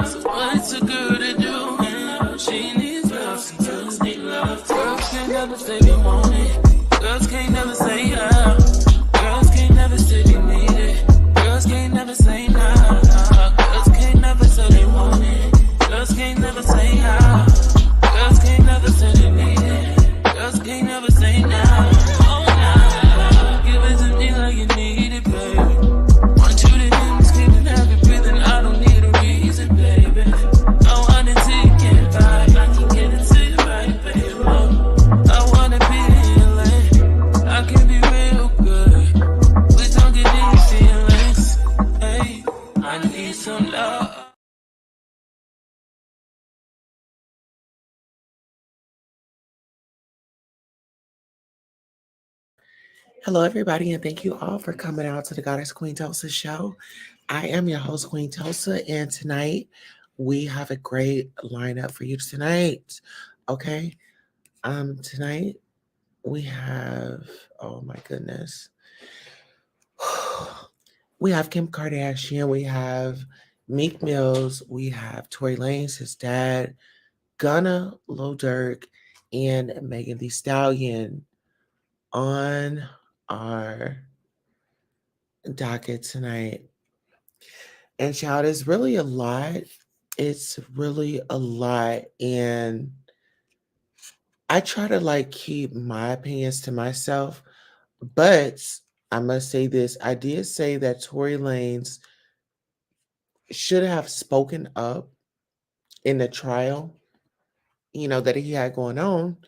So what's a girl to do? She needs love, and girls need love. Girls can't never say they want it. Girls can't never say how. Girls can't never say they need it. Girls can't never say nah. Girls can't never say they want it. Girls can't never say how. Girls can't never say they need it. Girls can't never say nah. Oh nah. Give it to me like you need it, baby. Want you to hear me screaming, have it breathing. I don't need a reason, baby. I want it till you can't buy. I can get it till you right, baby. I wanna be healing. I can be real good. Please don't get any feelings. Hey, I need some love. Hello, everybody, and thank you all for coming out to the Goddess Queen Tulsa show. I am your host, Queen Tulsa, and tonight we have a great lineup for you tonight. Okay, tonight we have, oh my goodness, we have Kim Kardashian, we have Meek Mills, we have Tory Lanez, his dad, Gunna, Lil Durk, and Megan Thee Stallion on our docket tonight. And child, it's really a lot. It's really a lot. And I try to like keep my opinions to myself. But I must say this. I did say that Tory Lanez should have spoken up in the trial, that he had going on.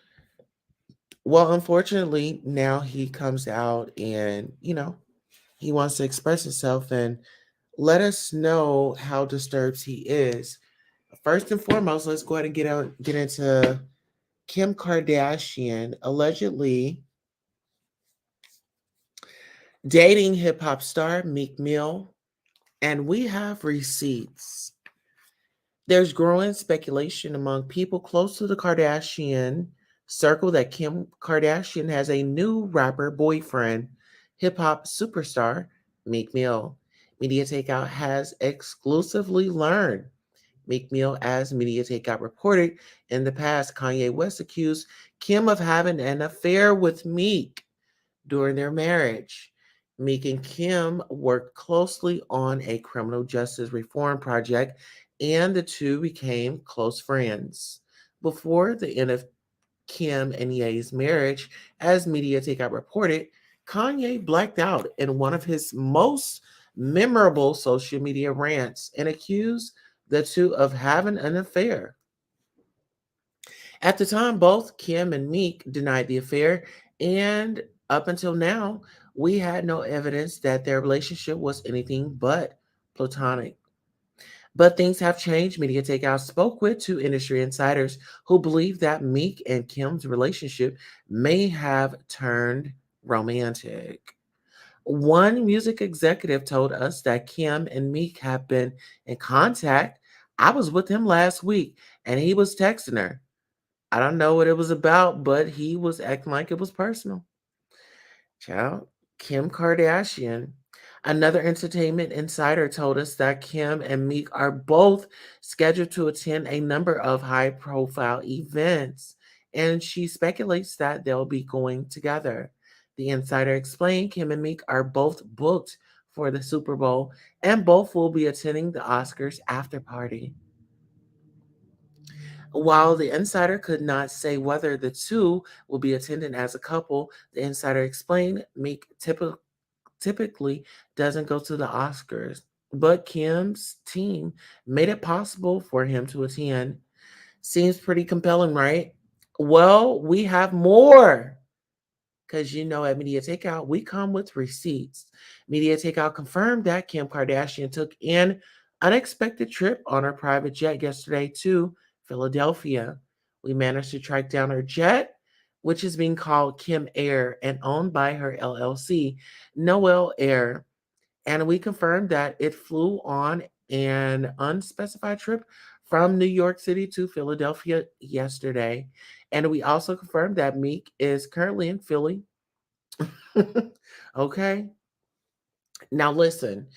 Well, unfortunately, now he comes out and, he wants to express himself and let us know how disturbed he is. First and foremost, let's go ahead and get into Kim Kardashian allegedly dating hip hop star Meek Mill, and we have receipts. There's growing speculation among people close to the Kardashian circle that Kim Kardashian has a new rapper boyfriend, hip hop superstar Meek Mill. Media Takeout has exclusively learned Meek Mill, as Media Takeout reported in the past, Kanye West accused Kim of having an affair with Meek during their marriage. Meek and Kim worked closely on a criminal justice reform project, and the two became close friends. Before the end of Kim and Ye's marriage, as Media Takeout reported, Kanye blacked out in one of his most memorable social media rants and accused the two of having an affair. At the time, both Kim and Meek denied the affair, and up until now, we had no evidence that their relationship was anything but platonic. But things have changed. Media Takeout spoke with two industry insiders who believe that Meek and Kim's relationship may have turned romantic. One music executive told us that Kim and Meek have been in contact. I was with him last week and he was texting her. I don't know what it was about, but he was acting like it was personal. Child, Kim Kardashian. Another entertainment insider told us that Kim and Meek are both scheduled to attend a number of high profile events, and she speculates that they'll be going together. The insider explained Kim and Meek are both booked for the Super Bowl, and both will be attending the Oscars after party. While the insider could not say whether the two will be attending as a couple, the insider explained Meek typically doesn't go to the Oscars, but Kim's team made it possible for him to attend. Seems pretty compelling, right? Well, we have more because at Media Takeout, we come with receipts. Media Takeout confirmed that Kim Kardashian took an unexpected trip on her private jet yesterday to Philadelphia. We managed to track down her jet, which is being called Kim Air and owned by her LLC, Noel Air. And we confirmed that it flew on an unspecified trip from New York City to Philadelphia yesterday. And we also confirmed that Meek is currently in Philly. Okay. Now, listen.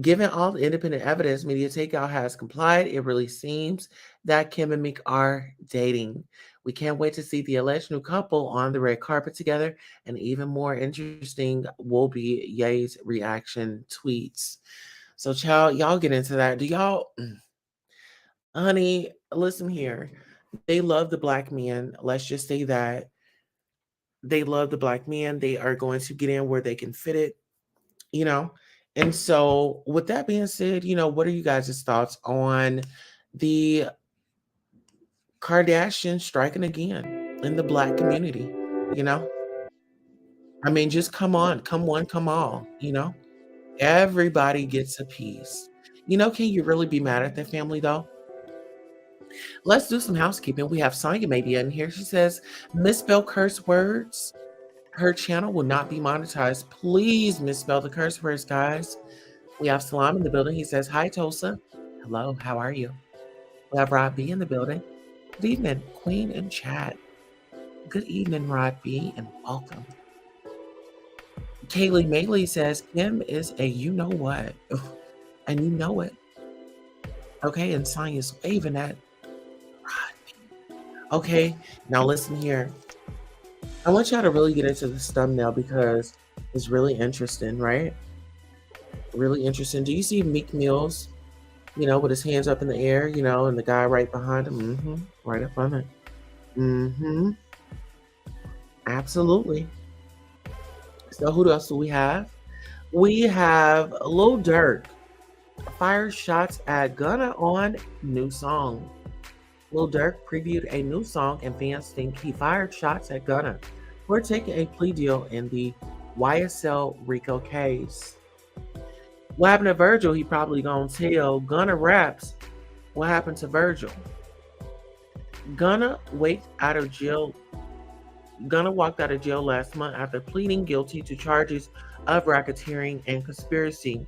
Given all the independent evidence Media Takeout has complied, it really seems that Kim and Meek are dating. We can't wait to see the alleged new couple on the red carpet together, and even more interesting will be Ye's reaction tweets. So, child, y'all get into that. Do y'all, honey, listen here. They love the black man. Let's just say that they love the black man. They are going to get in where they can fit it, you know? And so, with that being said, what are you guys' thoughts on the Kardashian striking again in the black community? You know, I mean, just come on, come one, come all, everybody gets a piece. Can you really be mad at that family though? Let's do some housekeeping. We have Sonya Media in here. She says, misspell curse words. Her channel will not be monetized. Please misspell the curse words, guys. We have Salam in the building. He says, hi, Tosa. Hello, how are you? We have Rod B in the building. Good evening, Queen in chat. Good evening, Rod B, and welcome. Kaylee Mayley says, Kim is a you-know-what. And you know it. Okay, and Sonya's waving at Rod B. Okay, now listen here. I want y'all to really get into this thumbnail because it's really interesting, right? Really interesting. Do you see Meek Mill's, with his hands up in the air, and the guy right behind him? Right up on it. Absolutely. So who else do we have? We have Lil Durk fires shots at Gunna on new song. Lil Durk previewed a new song and fans think he fired shots at Gunna for taking a plea deal in the YSL RICO case. What happened to Virgil? He probably gonna tell. Gunna raps. What happened to Virgil? Gunna walked out of jail last month after pleading guilty to charges of racketeering and conspiracy.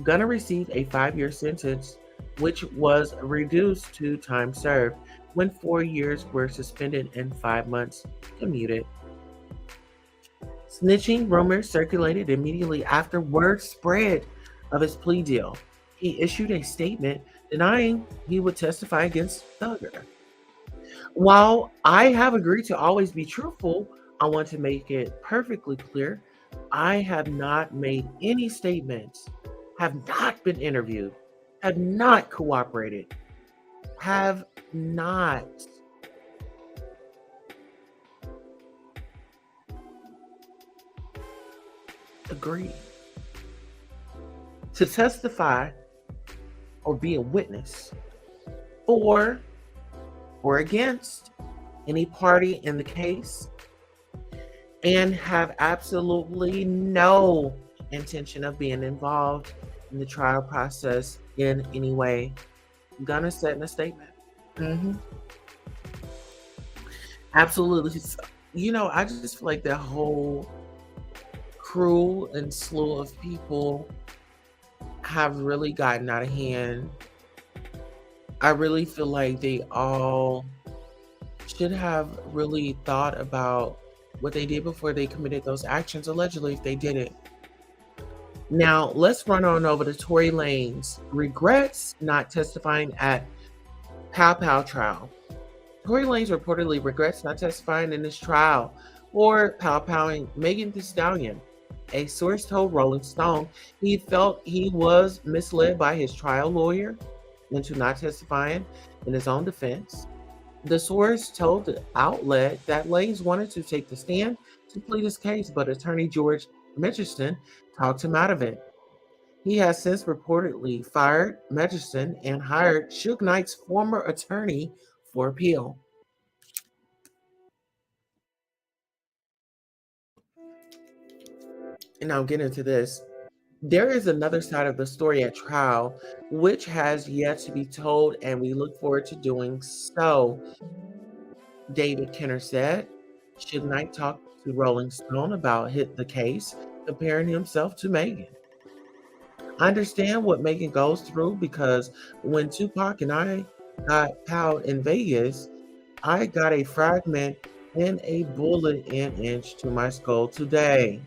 Gunna received a 5-year sentence, which was reduced to time served when 4 years were suspended and 5 months commuted. Snitching rumors circulated immediately after word spread of his plea deal. He issued a statement denying he would testify against Thugger. While I have agreed to always be truthful, I want to make it perfectly clear, I have not made any statements, have not been interviewed, have not cooperated, have not agreed to testify or be a witness for or against any party in the case, and have absolutely no intention of being involved in the trial process in any way. Gunna said in a statement. Absolutely. I just feel like that whole crew and slew of people have really gotten out of hand. I really feel like they all should have really thought about what they did before they committed those actions, allegedly, if they did it. Now, let's run on over to Tory Lanez. Regrets not testifying at Pow Pow trial. Tory Lanez reportedly regrets not testifying in this trial for Pow Powing Megan Thee Stallion. A source told Rolling Stone he felt he was misled by his trial lawyer into not testifying in his own defense. The source told the outlet that Lanez wanted to take the stand to plead his case, but attorney George Mgdesyan talked him out of it. He has since reportedly fired Mgdesyan and hired Suge Knight's former attorney for appeal. And now get into this. There is another side of the story at trial, which has yet to be told, and we look forward to doing so. David Kenner said, Suge Knight talked to Rolling Stone about the case, comparing himself to Megan. I understand what Megan goes through because when Tupac and I got powed in Vegas, I got a fragment and a bullet an inch to my skull today.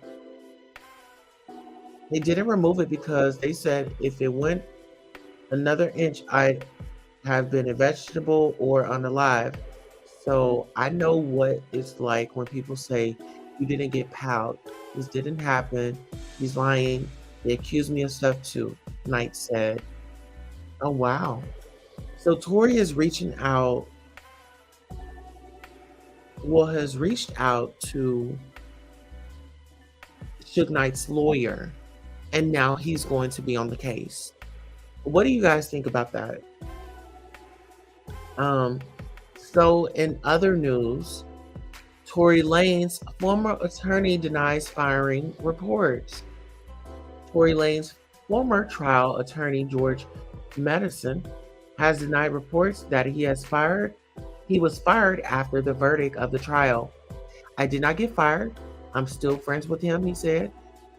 They didn't remove it because they said if it went another inch, I'd have been a vegetable or unalive. So I know what it's like when people say you didn't get powed. This didn't happen. He's lying. They accuse me of stuff too. Knight said. Oh wow. So Tory is reaching out, has reached out to Suge Knight's lawyer, and now he's going to be on the case. What do you guys think about that? So in other news, Tory Lanez former attorney denies firing reports. Tory Lanez former trial attorney George Mgdesyan has denied reports that he was fired after the verdict of the trial. I did not get fired. I'm still friends with him, he said,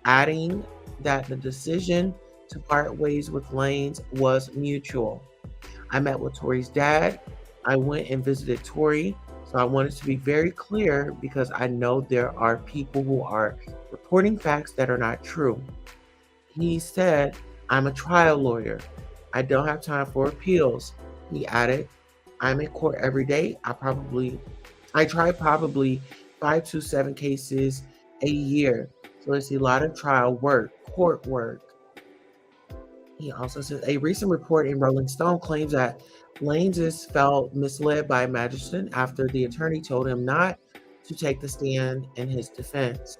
adding that the decision to part ways with Lanez was mutual. I met with Tory's dad. I went and visited Tory. So I wanted to be very clear because I know there are people who are reporting facts that are not true. He said, I'm a trial lawyer. I don't have time for appeals. He added, I'm in court every day. I try probably 5 to 7 cases a year. So it's a lot of trial work, court work. He also says a recent report in Rolling Stone claims that Lanez felt misled by a magistrate after the attorney told him not to take the stand in his defense.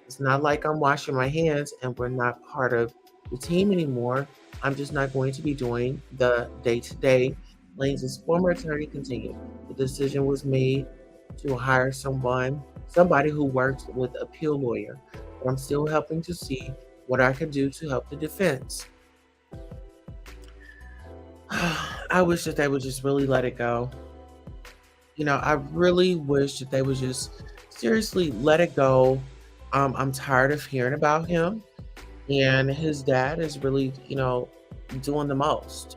It's not like I'm washing my hands and we're not part of the team anymore. I'm just not going to be doing the day-to-day. Lanez's former attorney continued. The decision was made to hire somebody who works with appeal lawyer. But I'm still helping to see what I can do to help the defense. I wish that they would just really let it go. I really wish that they would just seriously let it go. I'm tired of hearing about him, and his dad is really, doing the most.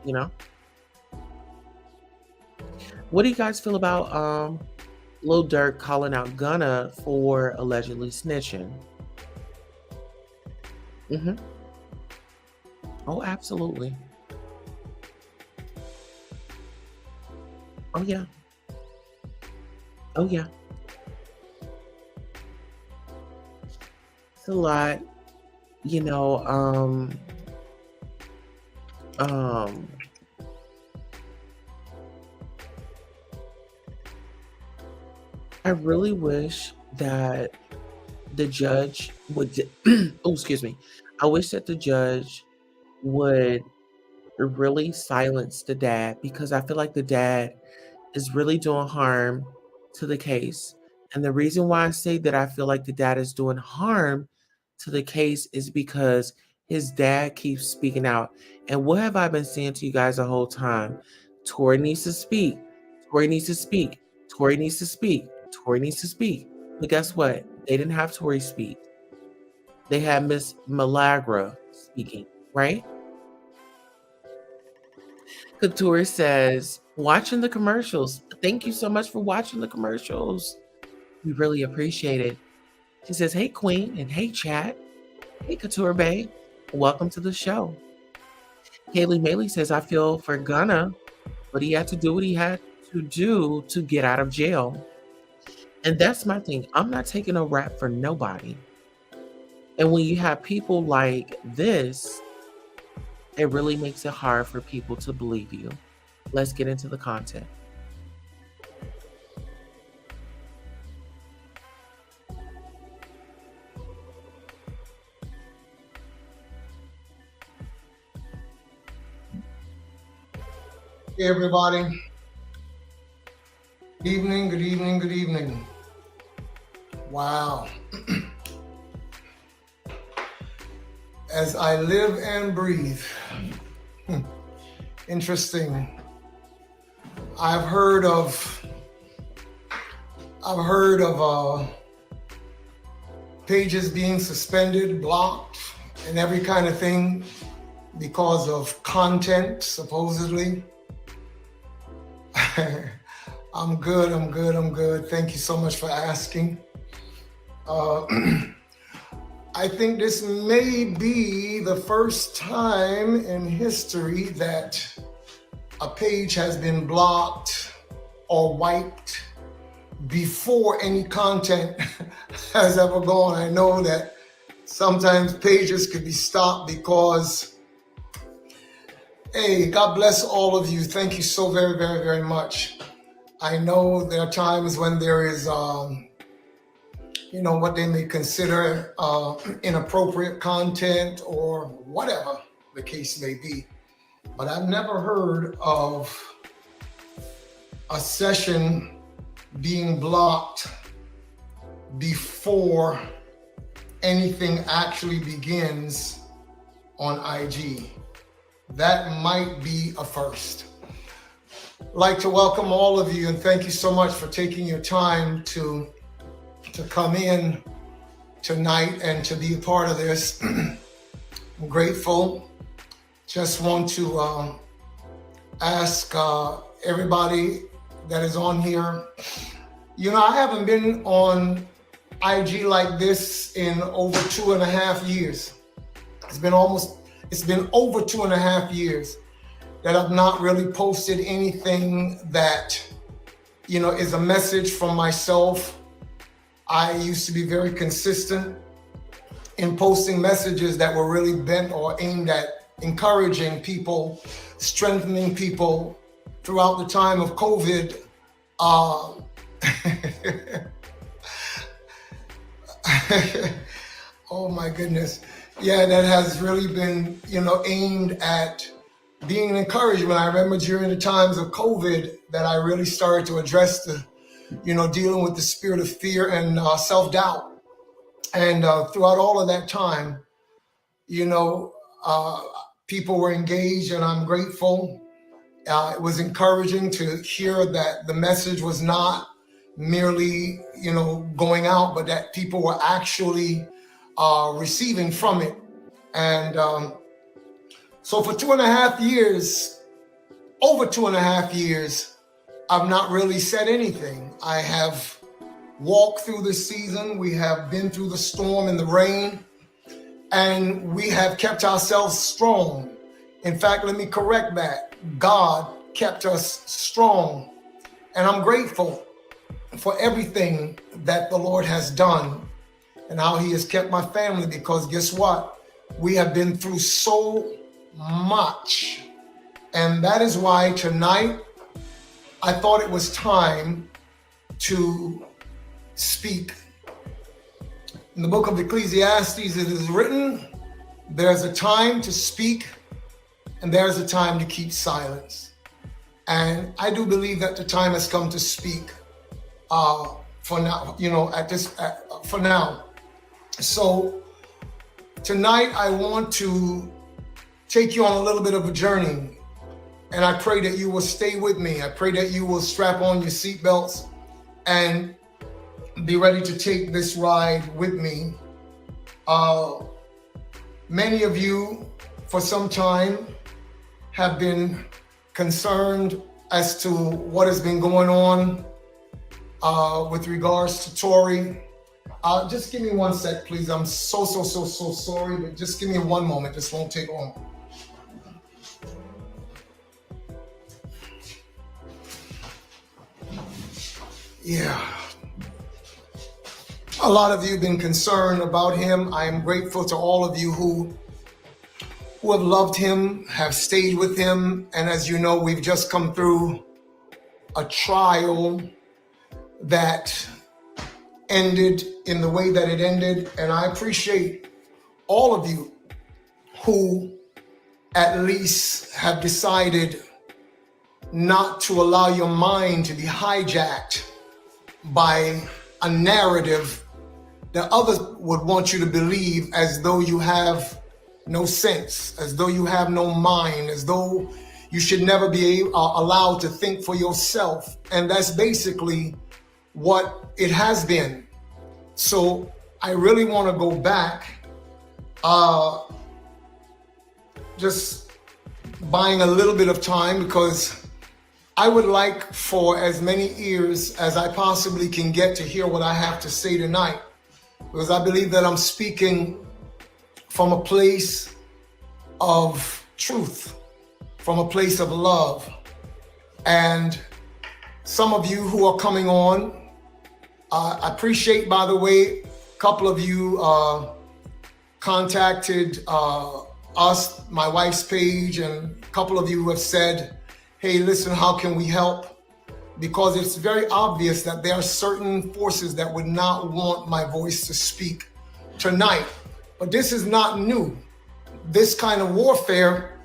What do you guys feel about Lil Durk calling out Gunna for allegedly snitching? Oh, absolutely. Oh yeah. Oh yeah. It's a lot. You know, um, I really wish that the judge would, oh, excuse me. I wish that the judge would really silence the dad because I feel like the dad is really doing harm to the case. And the reason why I say that I feel like the dad is doing harm to the case is because his dad keeps speaking out. And what have I been saying to you guys the whole time? Tory needs to speak. Tory needs to speak. Tory needs to speak. Tory needs to speak. But guess what? They didn't have Tory speak. They had Miss Malagra speaking, right? Couture says, watching the commercials. Thank you so much for watching the commercials. We really appreciate it. She says, hey, Queen, and hey, chat. Hey, Couture Bay. Welcome to the show. Haley Maley says, I feel for Gunna, but he had to do what he had to do to get out of jail. And that's my thing. I'm not taking a rap for nobody. And when you have people like this, it really makes it hard for people to believe you. Let's get into the content. Hey everybody. Good evening, good evening, good evening. Wow. As I live and breathe. Interesting. I've heard of pages being suspended, blocked, and every kind of thing because of content, supposedly. I'm good. Thank you so much for asking. I think this may be the first time in history that a page has been blocked or wiped before any content has ever gone. I know that sometimes pages could be stopped because, hey, God bless all of you. Thank you so very, very, very much. I know there are times when there is, what they may consider inappropriate content or whatever the case may be. But I've never heard of a session being blocked before anything actually begins on IG. That might be a first. I'd like to welcome all of you and thank you so much for taking your time to come in tonight and to be a part of this. I'm grateful. Just want to ask everybody that is on here. I haven't been on IG like this in over 2.5 years. It's been over 2.5 years that I've not really posted anything that, is a message from myself. I used to be very consistent in posting messages that were really bent or aimed at encouraging people, strengthening people throughout the time of COVID. Oh my goodness. Yeah, that has really been, aimed at being an encouragement. I remember during the times of COVID that I really started to address dealing with the spirit of fear and self-doubt. And throughout all of that time, people were engaged, and I'm grateful. It was encouraging to hear that the message was not merely, going out, but that people were actually receiving from it. And so for 2.5 years, over 2.5 years, I've not really said anything. I have walked through this season. We have been through the storm and the rain, and we have kept ourselves strong. In fact, let me correct that. God kept us strong. And I'm grateful for everything that the Lord has done and how he has kept my family, because guess what? We have been through so much. And that is why tonight I thought it was time to speak. In the book of Ecclesiastes, it is written, there's a time to speak and there's a time to keep silence. And I do believe that the time has come to speak for now, for now. So tonight I want to take you on a little bit of a journey. And I pray that you will stay with me. I pray that you will strap on your seatbelts and be ready to take this ride with me. Many of you, for some time, have been concerned as to what has been going on with regards to Tory. Just give me 1 sec, please. I'm so sorry, but just give me 1 moment. This won't take long. Yeah. A lot of you have been concerned about him. I am grateful to all of you who have loved him, have stayed with him. And as you know, we've just come through a trial that ended in the way that it ended. And I appreciate all of you who at least have decided not to allow your mind to be hijacked by a narrative that others would want you to believe, as though you have no sense, as though you have no mind, as though you should never be allowed to think for yourself. And that's basically what it has been. So I really want to go back, just buying a little bit of time, because I would like for as many ears as I possibly can get to hear what I have to say tonight, because I believe that I'm speaking from a place of truth, from a place of love. And some of you who are coming on, I appreciate, by the way, a couple of you contacted us, my wife's page, and a couple of you have said, hey, listen, how can we help? Because it's very obvious that there are certain forces that would not want my voice to speak tonight. But this is not new. This kind of warfare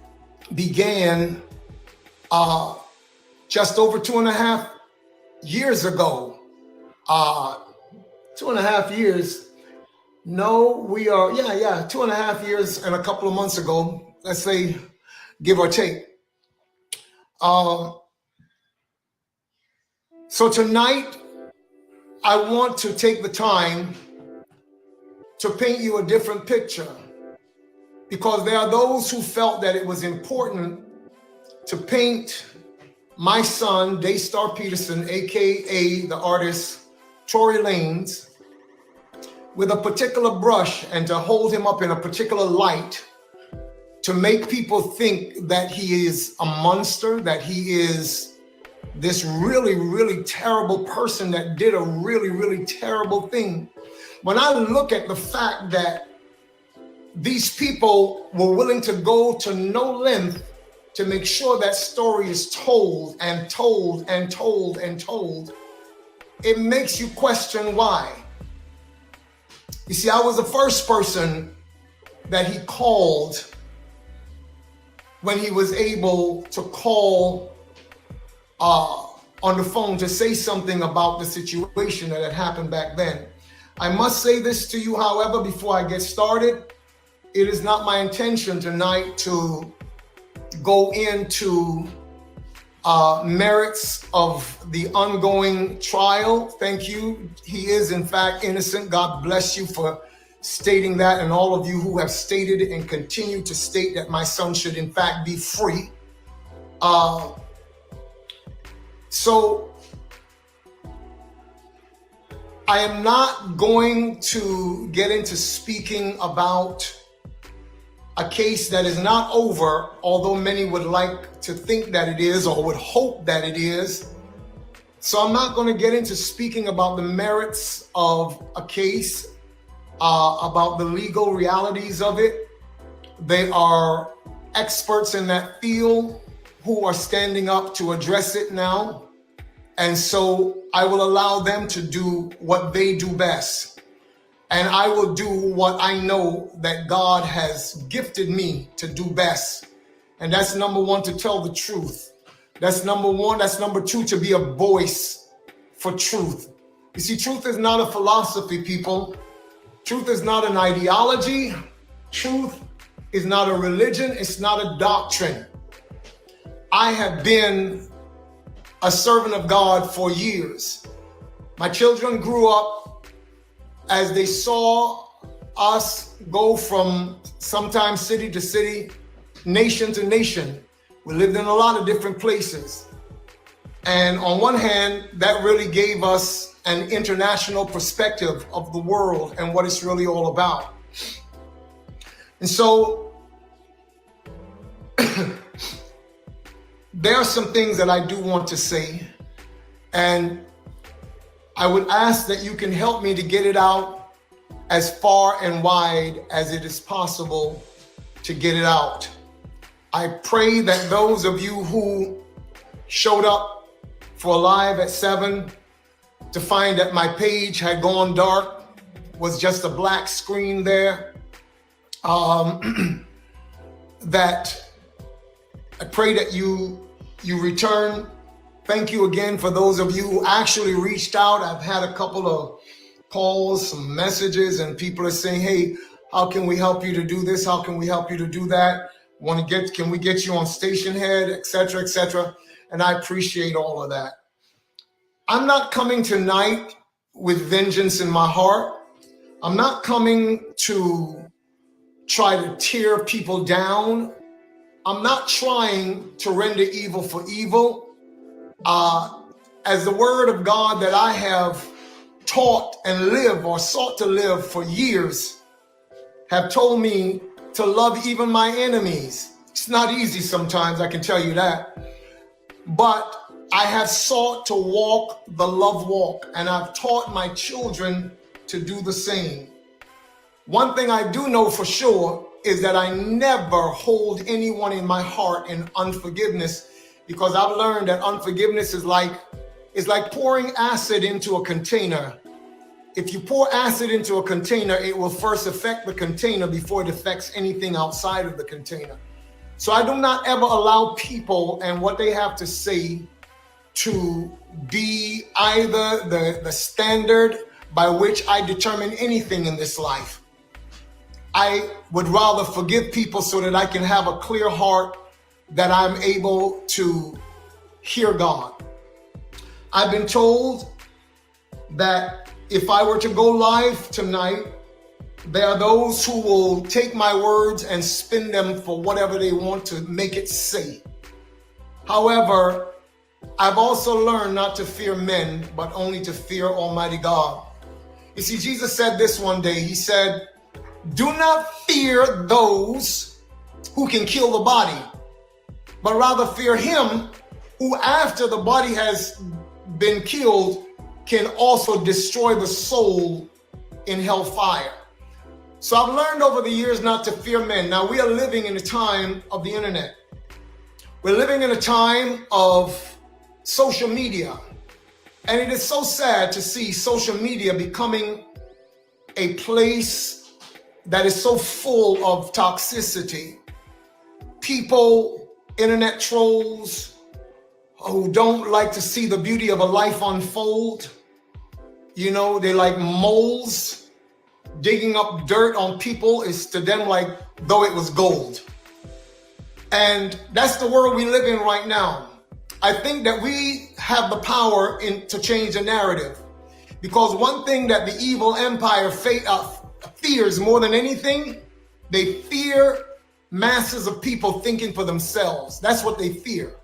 began just over 2.5 years ago. 2.5 years. No, we are, 2.5 years and a couple of months ago, let's say, give or take. So tonight, I want to take the time to paint you a different picture, because there are those who felt that it was important to paint my son, Daystar Peterson, aka the artist Tory Lanez, with a particular brush and to hold him up in a particular light to make people think that he is a monster, that he is this really, really terrible person that did a really, really terrible thing. When I look at the fact that these people were willing to go to no length to make sure that story is told and told and told and told, it makes you question why. You see, I was the first person that he called when he was able to call on the phone to say something about the situation that had happened back then. I must say this to you, however, before I get started. It is not my intention tonight to go into merits of the ongoing trial. Thank you. He is, in fact, innocent. God bless you for stating that, and all of you who have stated and continue to state that my son should, in fact, be free. So I am not going to get into speaking about a case that is not over, although many would like to think that it is or would hope that it is. So I'm not going to get into speaking about the merits of a case, about the legal realities of it. They are experts in that field who are standing up to address it now. And so I will allow them to do what they do best. And I will do what I know that God has gifted me to do best. And that's number one, to tell the truth. That's number one. That's number two, to be a voice for truth. You see, truth is not a philosophy, people. Truth is not an ideology. Truth is not a religion. It's not a doctrine. I have been a servant of God for years. My children grew up as they saw us go from sometimes city to city, nation to nation. We lived in a lot of different places. And on one hand, that really gave us an international perspective of the world and what it's really all about. And so there are some things that I do want to say, and I would ask that you can help me to get it out as far and wide as it is possible to get it out. I pray that those of you who showed up for Live at 7 to find that my page had gone dark, was just a black screen there, that I pray that you return. Thank you again for those of you who actually reached out. I've had a couple of calls, some messages, and people are saying, hey, how can we help you to do this? How can we help you to do that? Can we get you on station head, et cetera, et cetera? And I appreciate all of that. I'm not coming tonight with vengeance in my heart. I'm not coming to try to tear people down. I'm not trying to render evil for evil. As the word of God that I have taught and lived or sought to live for years have told me to love even my enemies. It's not easy sometimes, I can tell you that. But I have sought to walk the love walk, and I've taught my children to do the same. One thing I do know for sure is that I never hold anyone in my heart in unforgiveness, because I've learned that unforgiveness is like pouring acid into a container. If you pour acid into a container, it will first affect the container before it affects anything outside of the container. So I do not ever allow people and what they have to say to be either the standard by which I determine anything in this life. I would rather forgive people so that I can have a clear heart, that I'm able to hear God. I've been told that if I were to go live tonight, there are those who will take my words and spin them for whatever they want to make it say. However, I've also learned not to fear men, but only to fear Almighty God. You see, Jesus said this one day. He said, "Do not fear those who can kill the body, but rather fear him who, after the body has been killed, can also destroy the soul in hellfire." So I've learned over the years not to fear men. Now, we are living in a time of the internet. We're living in a time of social media. And it is so sad to see social media becoming a place that is so full of toxicity. People, internet trolls, who don't like to see the beauty of a life unfold. You know, they like moles. Digging up dirt on people is to them like though it was gold. And that's the world we live in right now. I think that we have the power to change the narrative, because one thing that the evil empire fears more than anything, they fear masses of people thinking for themselves. That's what they fear.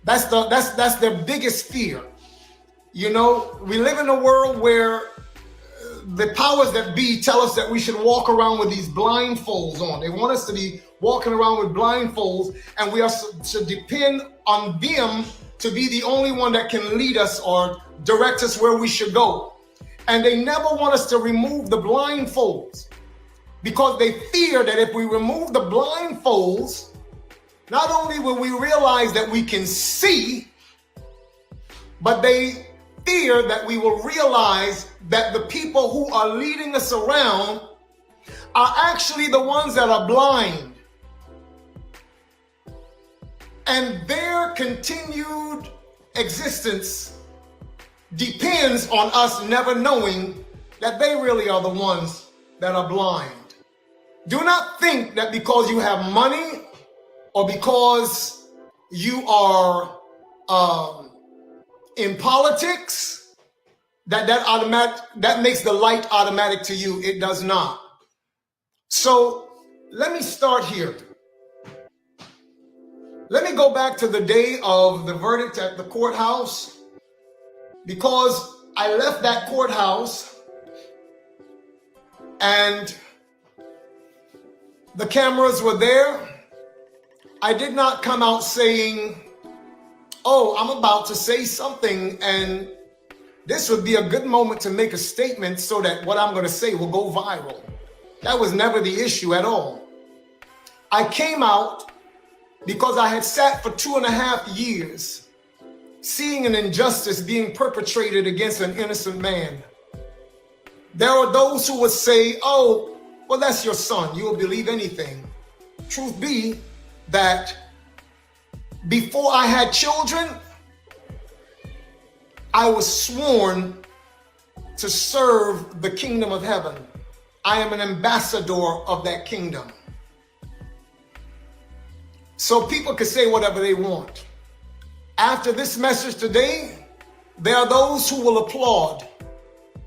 That's their biggest fear. You know, we live in a world where the powers that be tell us that we should walk around with these blindfolds on. They want us to be walking around with blindfolds, and we are to depend on them to be the only one that can lead us or direct us where we should go. And they never want us to remove the blindfolds, because they fear that if we remove the blindfolds, not only will we realize that we can see, but they fear that we will realize that the people who are leading us around are actually the ones that are blind. And their continued existence depends on us never knowing that they really are the ones that are blind. Do not think that because you have money or because you are in politics, that makes the light automatic to you. It does not. So let me start here. Let me go back to the day of the verdict at the courthouse, because I left that courthouse and the cameras were there. I did not come out saying, "Oh, I'm about to say something and this would be a good moment to make a statement so that what I'm going to say will go viral." That was never the issue at all. I came out because I had sat for 2.5 years seeing an injustice being perpetrated against an innocent man. There are those who would say, "Oh, well, that's your son. You will believe anything." Truth be that before I had children, I was sworn to serve the kingdom of heaven. I am an ambassador of that kingdom. So people can say whatever they want. After this message today, there are those who will applaud.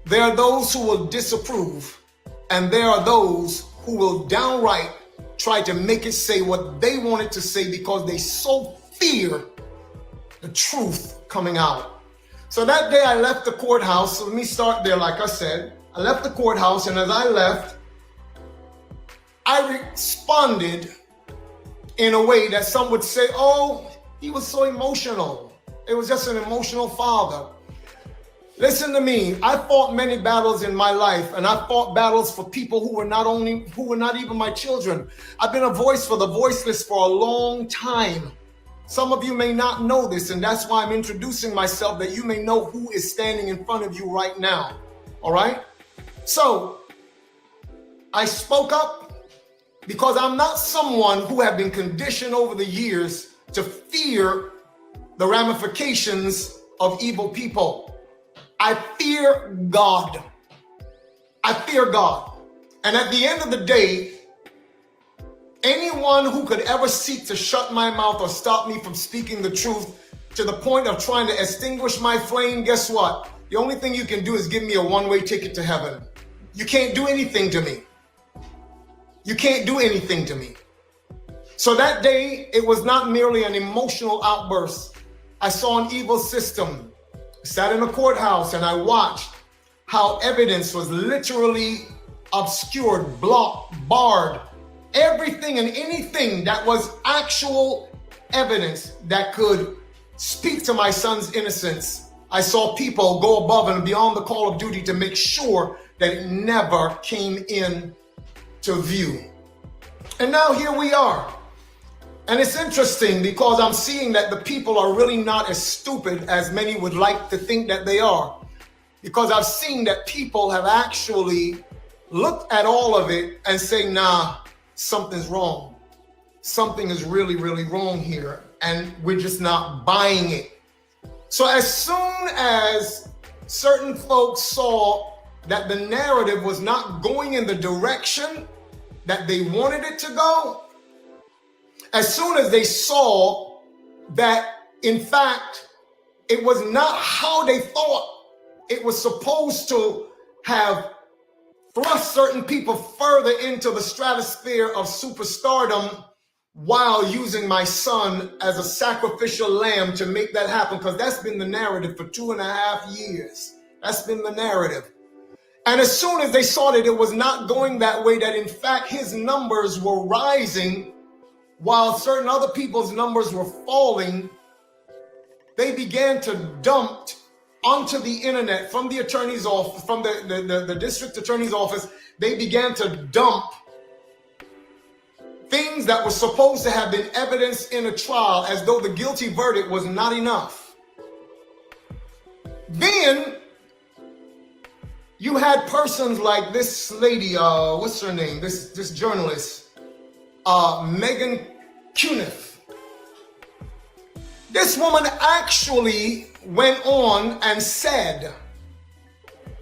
There are those who will disapprove. And there are those who will downright try to make it say what they want it to say because they so fear the truth coming out. So that day I left the courthouse. So let me start there. Like I said, I left the courthouse, and as I left, responded in a way that some would say, oh, he was so emotional. It was just an emotional father. Listen to me. I fought many battles in my life, and I fought battles for people who were not even my children. I've been a voice for the voiceless for a long time. Some of you may not know this, and that's why I'm introducing myself, that you may know who is standing in front of you right now. All right? So I spoke up because I'm not someone who have been conditioned over the years to fear the ramifications of evil people. I fear God. I fear God. And at the end of the day, anyone who could ever seek to shut my mouth or stop me from speaking the truth to the point of trying to extinguish my flame, guess what? The only thing you can do is give me a one-way ticket to heaven. You can't do anything to me. You can't do anything to me. So that day, it was not merely an emotional outburst. I saw an evil system. I sat in a courthouse and I watched how evidence was literally obscured, blocked, barred. Everything and anything that was actual evidence that could speak to my son's innocence. I saw people go above and beyond the call of duty to make sure that it never came in to view. And now here we are. And it's interesting because I'm seeing that the people are really not as stupid as many would like to think that they are. Because I've seen that people have actually looked at all of it and say, nah, something's wrong. Something is really, really wrong here. And we're just not buying it. So as soon as certain folks saw that the narrative was not going in the direction that they wanted it to go, as soon as they saw that, in fact, it was not how they thought it was supposed to have thrust certain people further into the stratosphere of superstardom while using my son as a sacrificial lamb to make that happen, because that's been the narrative for 2.5 years. That's been the narrative. And as soon as they saw that it was not going that way, that in fact his numbers were rising while certain other people's numbers were falling, they began to dump onto the internet from the attorney's office, from the district attorney's office. They began to dump things that were supposed to have been evidence in a trial, as though the guilty verdict was not enough. Then you had persons like this lady, what's her name? This journalist, Megan Thee. This woman actually went on and said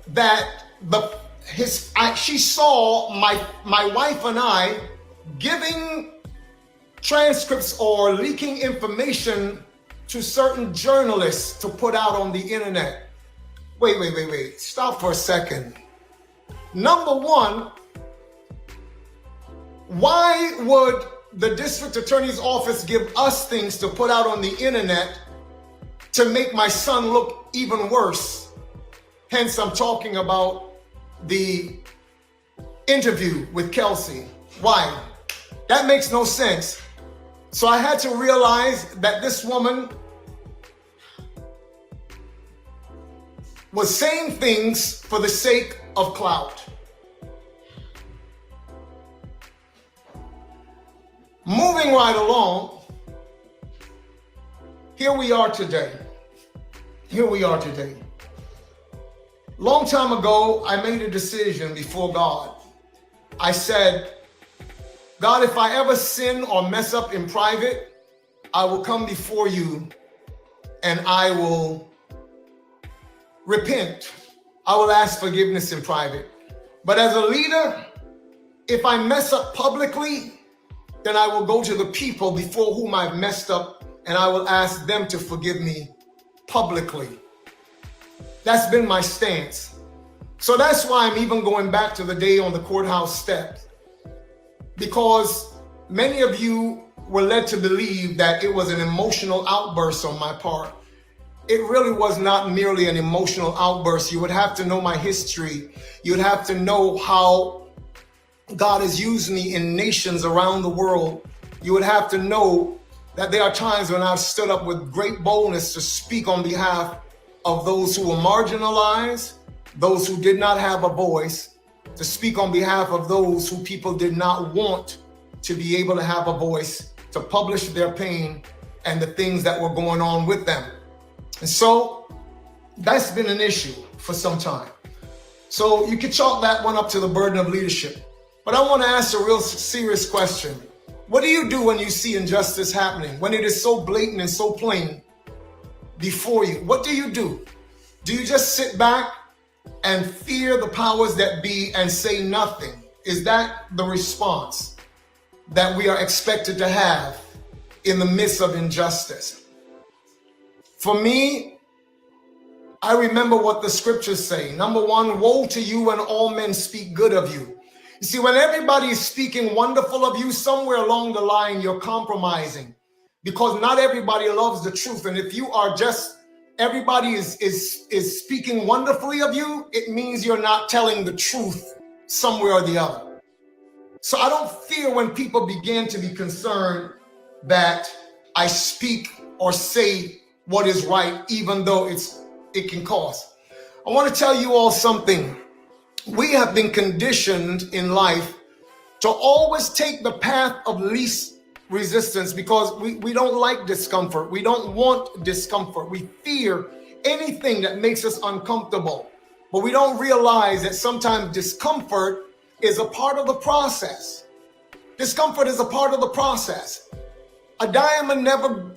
that she saw my wife and I giving transcripts or leaking information to certain journalists to put out on the internet. Wait. Stop for a second. Number one, why would the district attorney's office give us things to put out on the internet to make my son look even worse? Hence, I'm talking about the interview with Kelsey. Why? That makes no sense. So I had to realize that this woman was saying things for the sake of clout. Moving right along, here we are today. Long time ago, I made a decision before God. I said, God, if I ever sin or mess up in private, I will come before you and I will repent. I will ask forgiveness in private. But as a leader, if I mess up publicly, then I will go to the people before whom I've messed up and I will ask them to forgive me publicly. That's been my stance. So that's why I'm even going back to the day on the courthouse steps, because many of you were led to believe that it was an emotional outburst on my part. It really was not merely an emotional outburst. You would have to know my history. You would have to know how God has used me in nations around the world, you would have to know that there are times when I've stood up with great boldness to speak on behalf of those who were marginalized, those who did not have a voice, to speak on behalf of those who people did not want to be able to have a voice, to publish their pain and the things that were going on with them. And so that's been an issue for some time. So you can chalk that one up to the burden of leadership. But I want to ask a real serious question. What do you do when you see injustice happening, when it is so blatant and so plain before you? What do you do? Do you just sit back and fear the powers that be and say nothing? Is that the response that we are expected to have in the midst of injustice? For me, I remember what the scriptures say. Number one, woe to you when all men speak good of you. You see, when everybody is speaking wonderful of you, somewhere along the line, you're compromising, because not everybody loves the truth. And if you are just, everybody is speaking wonderfully of you, it means you're not telling the truth somewhere or the other. So I don't fear when people begin to be concerned that I speak or say what is right, even though it can cost. I want to tell you all something. We have been conditioned in life to always take the path of least resistance, because we don't like discomfort. We don't want discomfort. We fear anything that makes us uncomfortable. But we don't realize that sometimes discomfort is a part of the process. Discomfort is a part of the process. A diamond never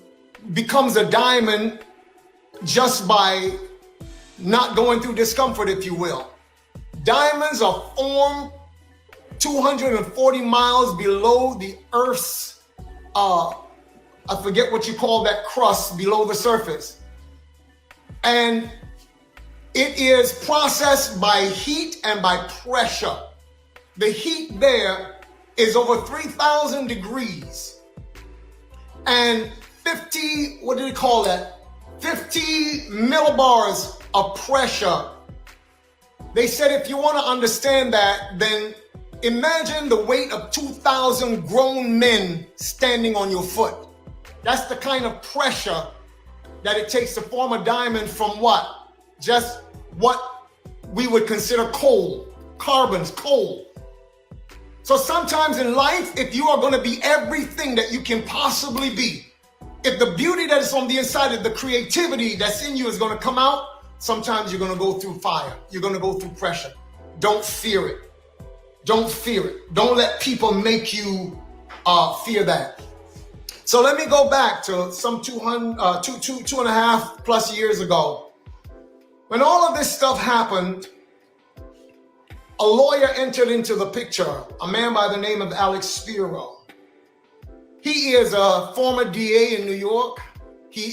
becomes a diamond just by not going through discomfort, if you will. Diamonds are formed 240 miles below the Earth's, I forget what you call that crust below the surface. And it is processed by heat and by pressure. The heat there is over 3,000 degrees. And 50, what do they call that? 50 millibars of pressure. They said if you want to understand that, then imagine the weight of 2,000 grown men standing on your foot. That's the kind of pressure that it takes to form a diamond from what? Just what we would consider coal, carbons, coal. So sometimes in life, if you are going to be everything that you can possibly be, if the beauty that is on the inside of the creativity that's in you is going to come out, sometimes you're going to go through fire. You're going to go through pressure. Don't fear it. Don't fear it. Don't let people make you fear that. So let me go back to some 2.5 plus years ago. When all of this stuff happened, a lawyer entered into the picture, a man by the name of Alex Spiro. He is a former DA in New York. He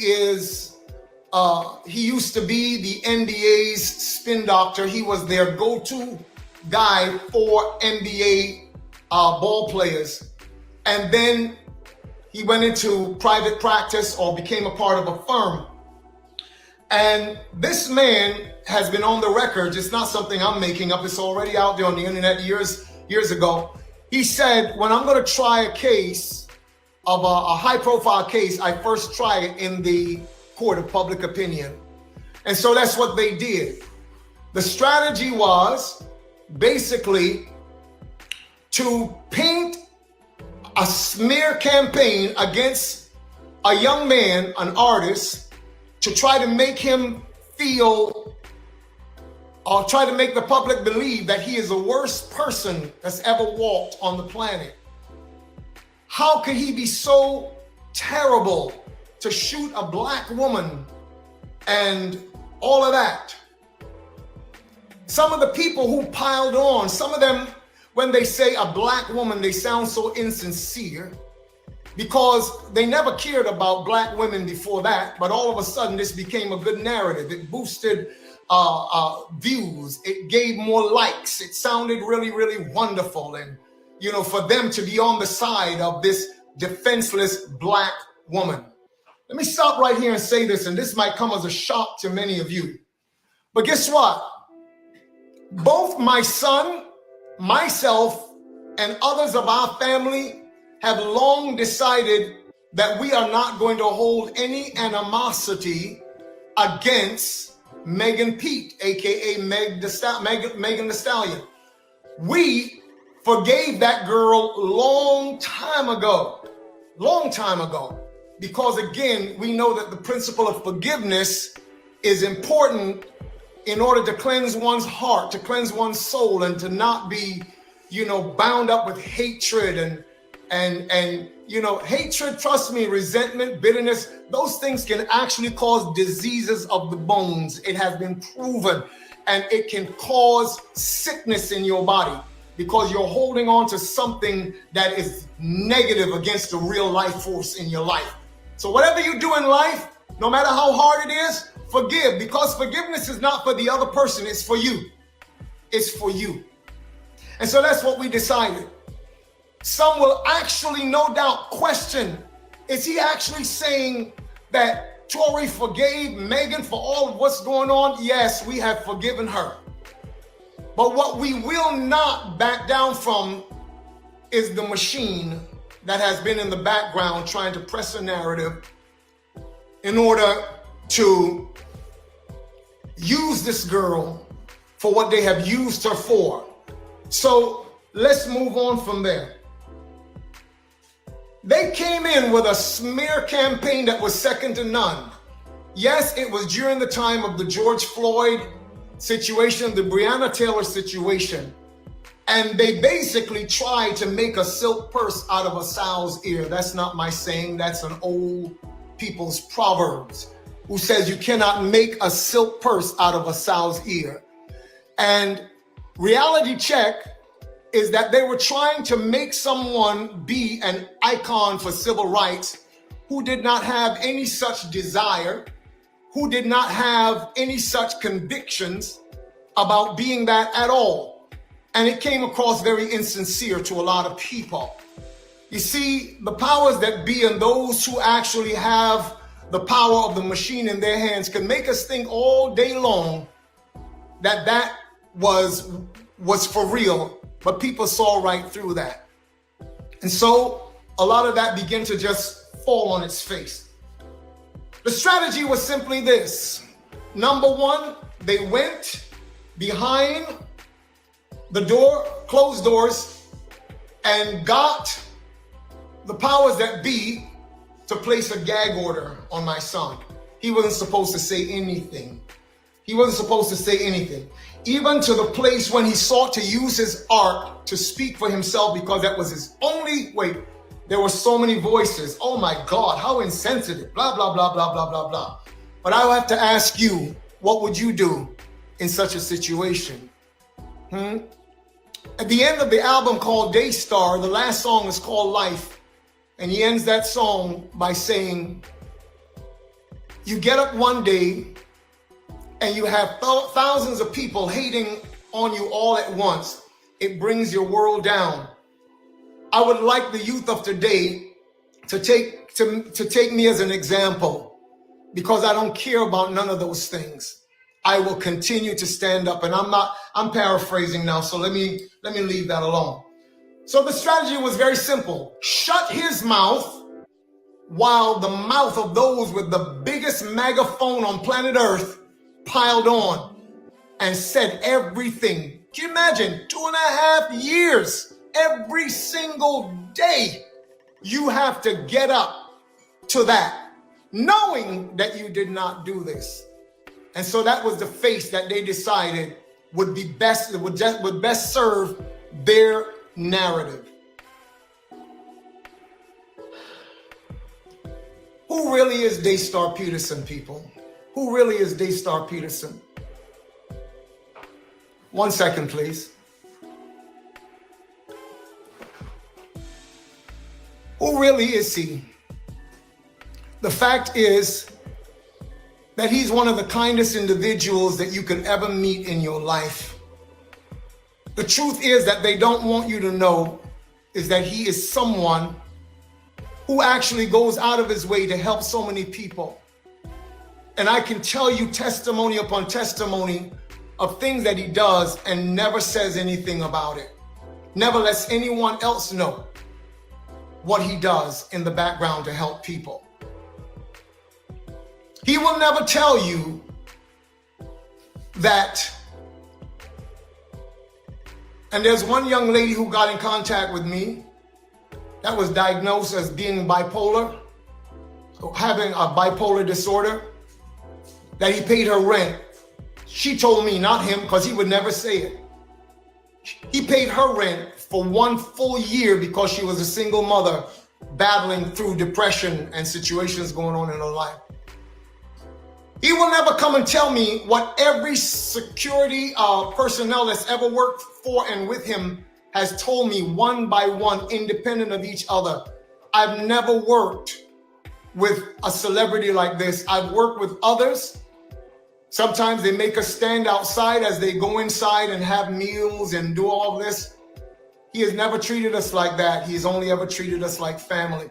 used to be the NBA's spin doctor. He was their go-to guy for NBA ball players. And then he went into private practice or became a part of a firm. And this man has been on the record. It's not something I'm making up. It's already out there on the internet years ago. He said, when I'm going to try a case of a high-profile case, I first try it in the court of public opinion. And so that's what they did. The strategy was basically to paint a smear campaign against a young man, an artist, to try to make him feel or try to make the public believe that he is the worst person that's ever walked on the planet. How could he be so terrible to shoot a black woman and all of that? Some of the people who piled on, some of them, when they say a black woman, they sound so insincere because they never cared about black women before that. But all of a sudden, this became a good narrative. It boosted views. It gave more likes. It sounded really, really wonderful. And, you know, for them to be on the side of this defenseless black woman. Let me stop right here and say this, and this might come as a shock to many of you. But guess what? Both my son, myself, and others of our family have long decided that we are not going to hold any animosity against Megan Pete, aka Megan Thee Stallion. We forgave that girl long time ago, because again, we know that the principle of forgiveness is important in order to cleanse one's heart, to cleanse one's soul, and to not be, bound up with hatred and hatred, trust me, resentment, bitterness, those things can actually cause diseases of the bones. It has been proven, and it can cause sickness in your body because you're holding on to something that is negative against the real life force in your life. So whatever you do in life, no matter how hard it is, forgive, because forgiveness is not for the other person, it's for you. It's for you. And so that's what we decided. Some will actually, no doubt, question, is he actually saying that Tory forgave Megan for all of what's going on? Yes, we have forgiven her. But what we will not back down from is the machine that has been in the background trying to press a narrative in order to use this girl for what they have used her for. So let's move on from there. They came in with a smear campaign that was second to none. Yes, it was during the time of the George Floyd situation, the Breonna Taylor situation. And they basically tried to make a silk purse out of a sow's ear. That's not my saying. That's an old people's proverbs who says you cannot make a silk purse out of a sow's ear. And reality check is that they were trying to make someone be an icon for civil rights who did not have any such desire, who did not have any such convictions about being that at all. And it came across very insincere to a lot of people. You see, the powers that be and those who actually have the power of the machine in their hands can make us think all day long that that was for real, but people saw right through that. And so a lot of that began to just fall on its face. The strategy was simply this. Number one, they went behind the door, closed doors, and got the powers that be to place a gag order on my son. He wasn't supposed to say anything. He wasn't supposed to say anything. Even to the place when he sought to use his art to speak for himself, because that was his only way. There were so many voices. Oh my God, how insensitive, blah, blah, blah, blah, blah, blah, blah. But I have to ask you, what would you do in such a situation? At the end of the album called Daystar, the last song is called Life. And he ends that song by saying, you get up one day and you have thousands of people hating on you all at once. It brings your world down. I would like the youth of today to take me as an example, because I don't care about none of those things. I will continue to stand up, and I'm paraphrasing now, so let me leave that alone. So the strategy was very simple. Shut his mouth while the mouth of those with the biggest megaphone on planet Earth piled on and said everything. Can you imagine? 2.5 years, every single day, you have to get up to that, knowing that you did not do this. And so that was the face that they decided would best serve their narrative. Who really is Daystar Peterson, people? Who really is Daystar Peterson? 1 second, please. Who really is he? The fact is that he's one of the kindest individuals that you could ever meet in your life. The truth is that they don't want you to know is that he is someone who actually goes out of his way to help so many people. And I can tell you testimony upon testimony of things that he does and never says anything about it. never lets anyone else know what he does in the background to help people. He will never tell you that. And there's one young lady who got in contact with me that was diagnosed as being bipolar, having a bipolar disorder, that he paid her rent. She told me, not him, because he would never say it. He paid her rent for 1 full year because she was a single mother battling through depression and situations going on in her life. He will never come and tell me what every security personnel that's ever worked for and with him has told me one by one, independent of each other. I've never worked with a celebrity like this. I've worked with others. Sometimes they make us stand outside as they go inside and have meals and do all this. He has never treated us like that. He's only ever treated us like family.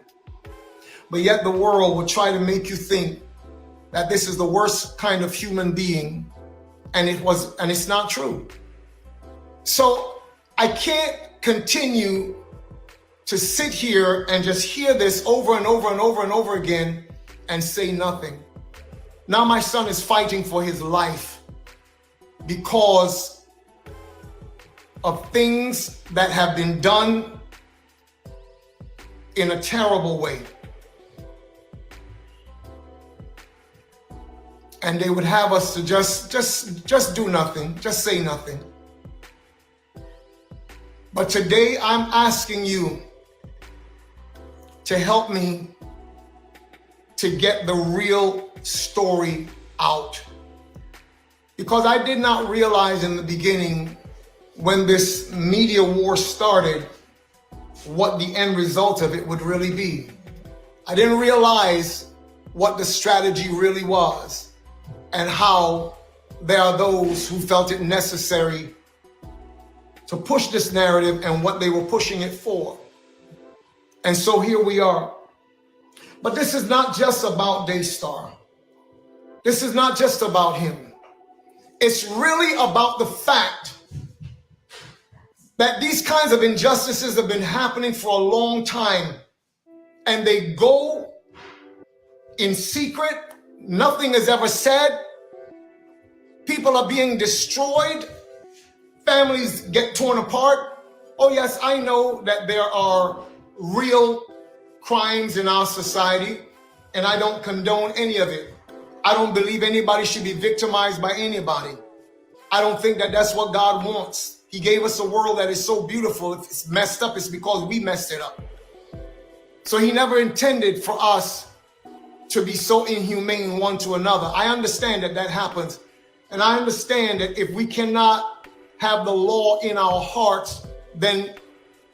But yet the world will try to make you think that this is the worst kind of human being, and it's not true. So I can't continue to sit here and just hear this over and over and over and over again and say nothing. Now my son is fighting for his life because of things that have been done in a terrible way. And they would have us to just do nothing, just say nothing. But today I'm asking you to help me to get the real story out. Because I did not realize in the beginning, when this media war started, what the end result of it would really be. I didn't realize what the strategy really was, and how there are those who felt it necessary to push this narrative and what they were pushing it for. And so here we are. But this is not just about Daystar. This is not just about him. It's really about the fact that these kinds of injustices have been happening for a long time, and they go in secret. Nothing is ever said. People are being destroyed. Families get torn apart. Oh yes, I know that there are real crimes in our society, and I don't condone any of it. I don't believe anybody should be victimized by anybody. I don't think that that's what God wants. He gave us a world that is so beautiful. If it's messed up, it's because we messed it up. So he never intended for us to be so inhumane one to another. I understand that that happens. And I understand that if we cannot have the law in our hearts, then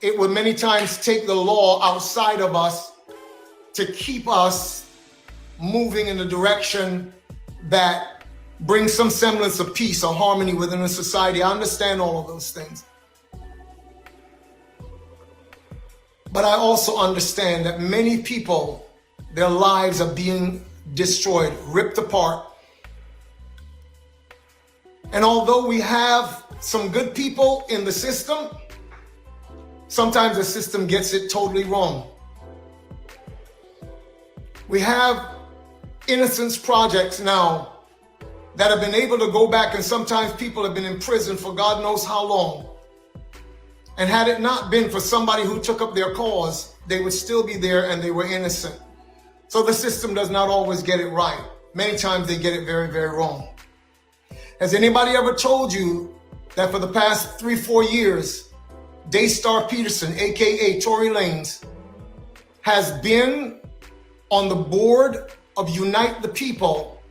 it will many times take the law outside of us to keep us moving in the direction that brings some semblance of peace or harmony within a society. I understand all of those things. But I also understand that many people, their lives are being destroyed, ripped apart. And although we have some good people in the system, sometimes the system gets it totally wrong. We have innocence projects now that have been able to go back, and sometimes people have been in prison for God knows how long. And had it not been for somebody who took up their cause, they would still be there and they were innocent. So the system does not always get it right. Many times they get it very, very wrong. Has anybody ever told you that for the past 3-4 years, Daystar Peterson, aka Tory Lanez, has been on the board of Unite the People,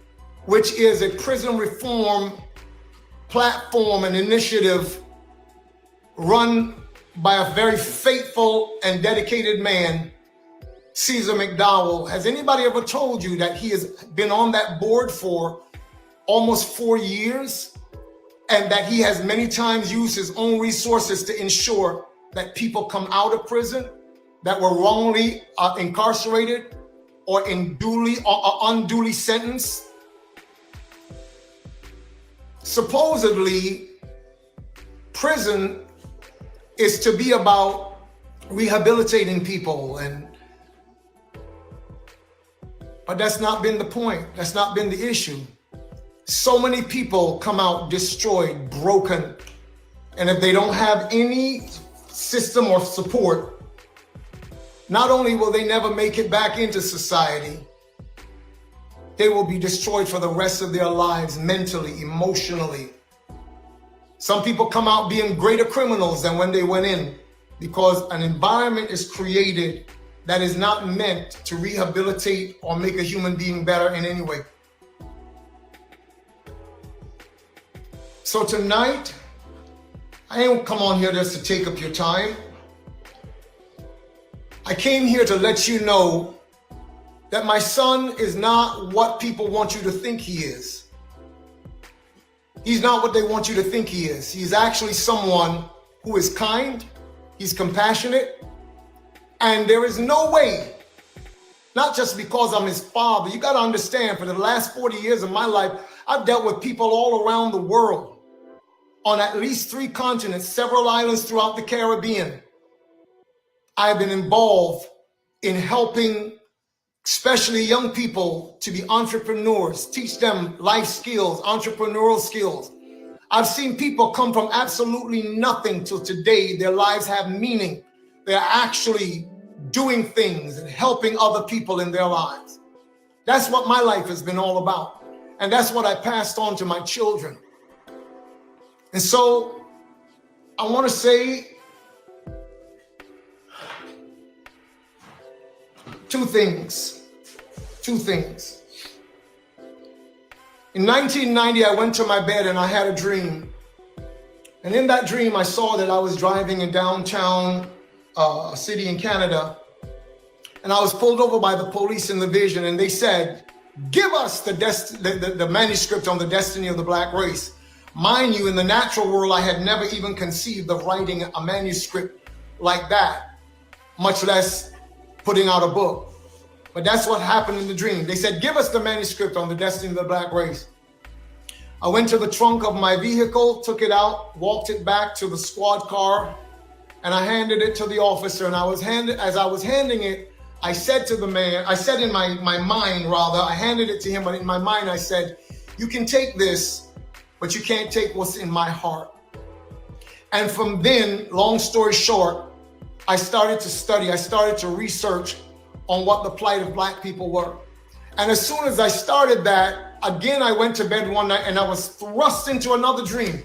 which is a prison reform platform and initiative run by a very faithful and dedicated man, Caesar McDowell? Has anybody ever told you that he has been on that board for almost 4 years, and that he has many times used his own resources to ensure that people come out of prison that were wrongly incarcerated or unduly sentenced? Supposedly, prison is to be about rehabilitating people, but that's not been the point. That's not been the issue. So many people come out destroyed, broken, and if they don't have any system or support, not only will they never make it back into society, they will be destroyed for the rest of their lives, mentally, emotionally. Some people come out being greater criminals than when they went in, because an environment is created that is not meant to rehabilitate or make a human being better in any way. So tonight, I ain't come on here just to take up your time. I came here to let you know that my son is not what people want you to think he is. He's not what they want you to think he is. He's actually someone who is kind, he's compassionate, and there is no way, not just because I'm his father, you gotta understand, for the last 40 years of my life, I've dealt with people all around the world, on at least 3 continents, several islands throughout the Caribbean. I've been involved in helping especially young people to be entrepreneurs, teach them life skills, entrepreneurial skills. I've seen people come from absolutely nothing till today. Their lives have meaning. They're actually doing things and helping other people in their lives. That's what my life has been all about. And that's what I passed on to my children. And so I want to say two things. In 1990, I went to my bed and I had a dream. And in that dream, I saw that I was driving in downtown a city in Canada. And I was pulled over by the police in the vision, and they said, give us the manuscript on the destiny of the black race. Mind you, in the natural world, I had never even conceived of writing a manuscript like that, much less putting out a book. But that's what happened in the dream. They said, give us the manuscript on the destiny of the black race. I went to the trunk of my vehicle, took it out, walked it back to the squad car, and I handed it to the officer. And as I was handing it, I said to the man, I said in my mind, rather, I handed it to him, but in my mind, I said, you can take this, but you can't take what's in my heart. And from then, long story short, I started to study, I started to research on what the plight of black people were. And as soon as I started that, again, I went to bed one night and I was thrust into another dream.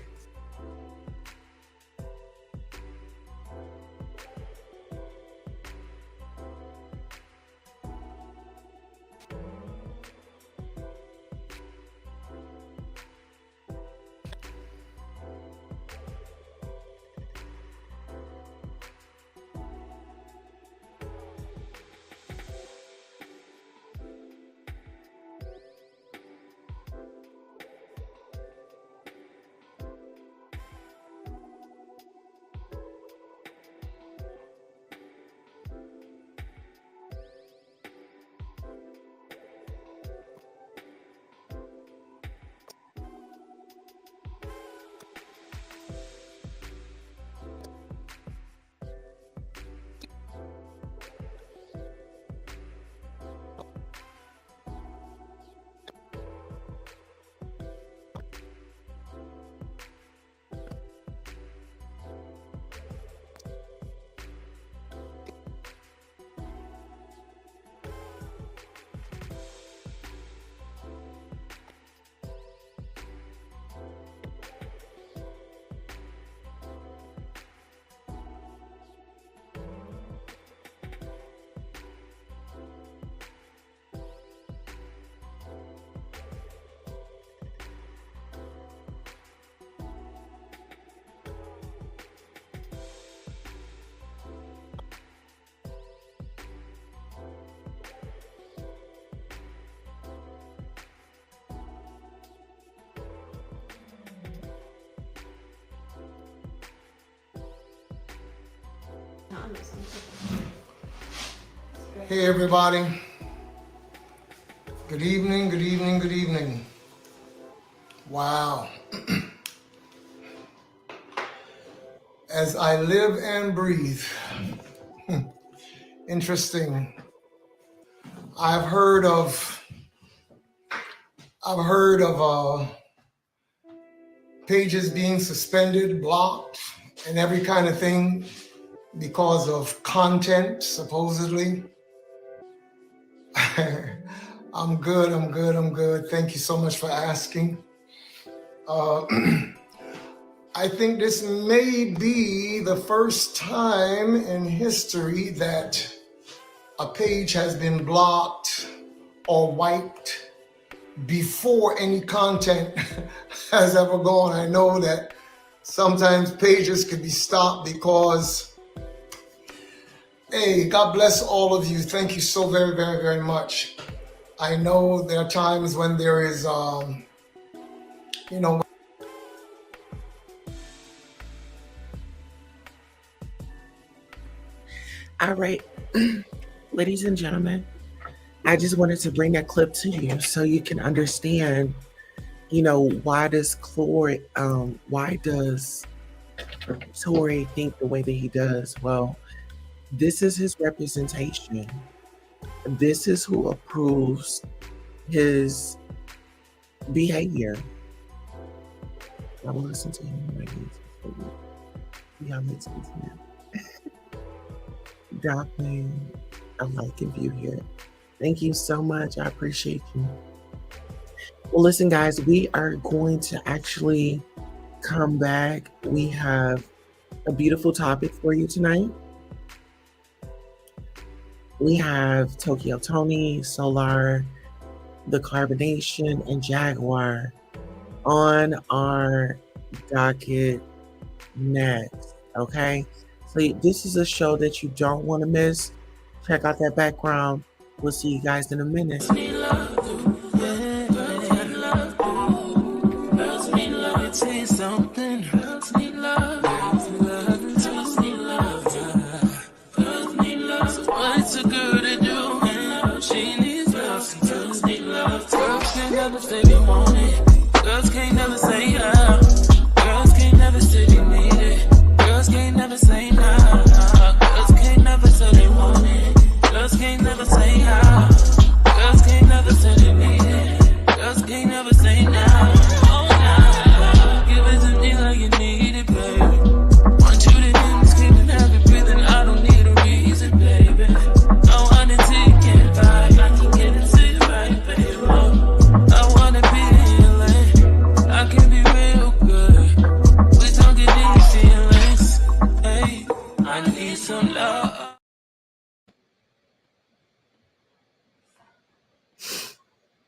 Hey everybody. Good evening, good evening, good evening. Wow. As I live and breathe. Interesting. I've heard of pages being suspended, blocked, and every kind of thing because of content, supposedly. I'm good. Thank you so much for asking. I think this may be the first time in history that a page has been blocked or wiped before any content has ever gone. I know that sometimes pages could be stopped because, hey, God bless all of you. Thank you so very much. I know there are times when there is, All right, ladies and gentlemen, I just wanted to bring that clip to you so you can understand, why does Tory think the way that he does? Well, this is his representation. This is who approves his behavior. I will listen to him. Y'all listen to him. Docking, I like and view here. Thank you so much. I appreciate you. Well, listen, guys, we are going to actually come back. We have a beautiful topic for you tonight. We have Tokyo Tony, Solar, The Carbonation, and Jaguar on our docket next. Okay? So this is a show that you don't want to miss. Check out that background. We'll see you guys in a minute. What's a girl to do? She needs love. Girls need love. Girls can't never say they want it. Girls can't never say yeah. Girls can't never say they need it. Girls can't never say nah. Girls can't never say they want it. Girls can't never say yeah. Girls can't never say they need it. Girls can't never say nah. Oh nah. Give it to me like you need it, baby. Want you to hear me screaming, have it breathing. I don't need a reason, baby. I want it till you can't buy. I can get it to you right, baby. I wanna be healing. I can be real good. We don't get these feelings. Hey, I need some love.